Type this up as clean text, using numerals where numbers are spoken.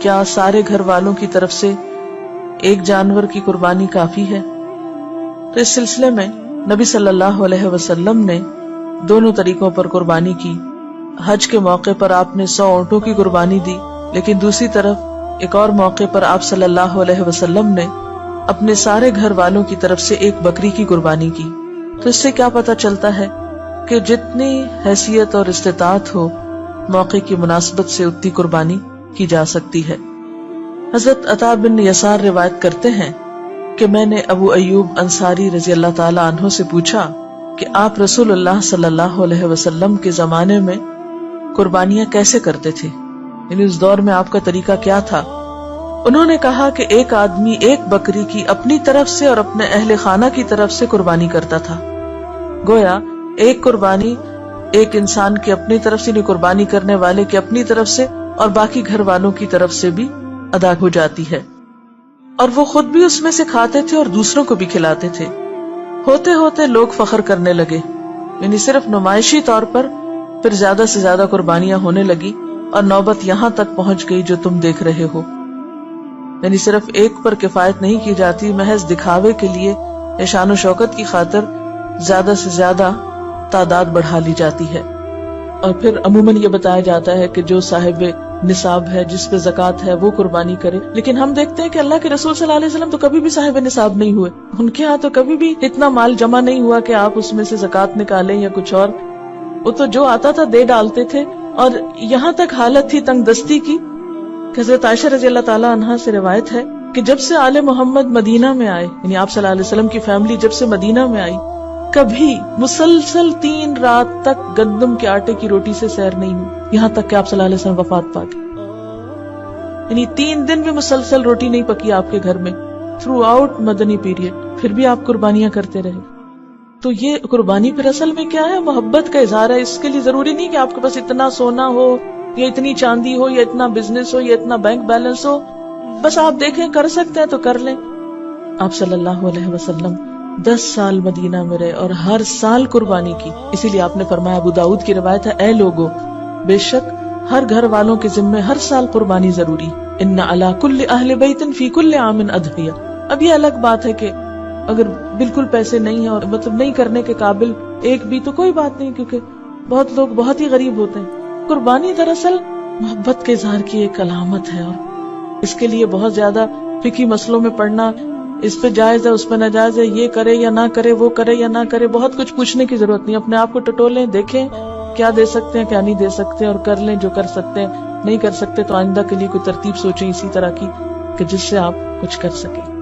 کیا سارے گھر والوں کی طرف سے ایک جانور کی قربانی کافی ہے؟ تو اس سلسلے میں نبی صلی اللہ علیہ وسلم نے دونوں طریقوں پر قربانی کی. حج کے موقع پر آپ نے 100 اونٹوں کی قربانی دی، لیکن دوسری طرف ایک اور موقع پر آپ صلی اللہ علیہ وسلم نے اپنے سارے گھر والوں کی طرف سے ایک بکری کی قربانی کی. تو اس سے کیا پتہ چلتا ہے کہ جتنی حیثیت اور استطاعت ہو، موقع کی مناسبت سے اتنی قربانی کی جا سکتی ہے. حضرت عطا بن یسار روایت کرتے ہیں کہ میں نے ابو ایوب انصاری رضی اللہ تعالی عنہ سے پوچھا کہ آپ رسول اللہ صلی اللہ علیہ وسلم کے زمانے میں قربانیاں کیسے کرتے تھے، یعنی اس دور میں آپ کا طریقہ کیا تھا؟ انہوں نے کہا کہ ایک آدمی ایک بکری کی اپنی طرف سے اور اپنے اہل خانہ کی طرف سے قربانی کرتا تھا. گویا ایک قربانی ایک انسان کی اپنی طرف سے، قربانی کرنے والے کی اپنی طرف سے اور باقی گھر والوں کی طرف سے بھی ادا ہو جاتی ہے، اور وہ خود بھی اس میں سے کھاتے تھے اور دوسروں کو بھی کھلاتے تھے. ہوتے ہوتے لوگ فخر کرنے لگے، یعنی صرف نمائشی طور پر پھر زیادہ سے زیادہ قربانیاں ہونے لگی اور نوبت یہاں تک پہنچ گئی جو تم دیکھ رہے ہو. یعنی صرف ایک پر کفایت نہیں کی جاتی، محض دکھاوے کے لیے یا شان و شوکت کی خاطر زیادہ سے زیادہ تعداد بڑھا لی جاتی ہے. اور پھر عموماً یہ بتایا جاتا ہے کہ جو صاحب نصاب ہے، جس پہ زکوٰۃ ہے، وہ قربانی کرے. لیکن ہم دیکھتے ہیں کہ اللہ کے رسول صلی اللہ علیہ وسلم تو کبھی بھی صاحب نصاب نہیں ہوئے. ان کے ہاں تو کبھی بھی اتنا مال جمع نہیں ہوا کہ آپ اس میں سے زکوٰۃ نکالیں یا کچھ اور. وہ تو جو آتا تھا دے ڈالتے تھے. اور یہاں تک حالت تھی تنگ دستی کی کہ حضرت عائشہ رضی اللہ تعالی عنہا سے روایت ہے کہ جب سے آل محمد مدینہ میں آئے، یعنی آپ صلی اللہ علیہ وسلم کی فیملی جب سے مدینہ میں آئی، کبھی مسلسل 3 رات تک گندم کے آٹے کی روٹی سے سیر نہیں ہوئی، یہاں تک کہ آپ صلی اللہ علیہ وسلم وفات پا گئے. یعنی 3 دن بھی مسلسل روٹی نہیں پکی آپ کے گھر میں تھرو آؤٹ مدنی پیریڈ، پھر بھی آپ قربانیاں کرتے رہے. تو یہ قربانی پھر اصل میں کیا ہے؟ محبت کا اظہار ہے. اس کے لیے ضروری نہیں کہ آپ کے پاس اتنا سونا ہو یا اتنی چاندی ہو یا اتنا بزنس ہو یا اتنا بینک بیلنس ہو. بس آپ دیکھیں کر سکتے ہیں تو کر لیں. آپ صلی اللہ علیہ وسلم 10 سال مدینہ میں رہے اور ہر سال قربانی کی. اسی لیے آپ نے فرمایا، ابو داؤد کی روایت ہے، اے لوگو، بے شک ہر گھر والوں کے ذمے ہر سال قربانی ضروری. ان علی کل اہل بیت فی کل عام اضحیہ. اب یہ الگ بات ہے کہ اگر بالکل پیسے نہیں ہیں اور مطلب نہیں کرنے کے قابل ایک بھی، تو کوئی بات نہیں، کیونکہ بہت لوگ بہت ہی غریب ہوتے ہیں. قربانی دراصل محبت کے اظہار کی ایک علامت ہے، اور اس کے لیے بہت زیادہ فقہی مسئلوں میں پڑھنا، اس پہ جائز ہے اس پہ ناجائز ہے، یہ کرے یا نہ کرے، وہ کرے یا نہ کرے، بہت کچھ پوچھنے کی ضرورت نہیں. اپنے آپ کو ٹٹولیں، دیکھیں کیا دے سکتے ہیں کیا نہیں دے سکتے، اور کر لیں جو کر سکتے ہیں. نہیں کر سکتے تو آئندہ کے لیے کوئی ترتیب سوچیں اسی طرح کی کہ جس سے آپ کچھ کر سکیں.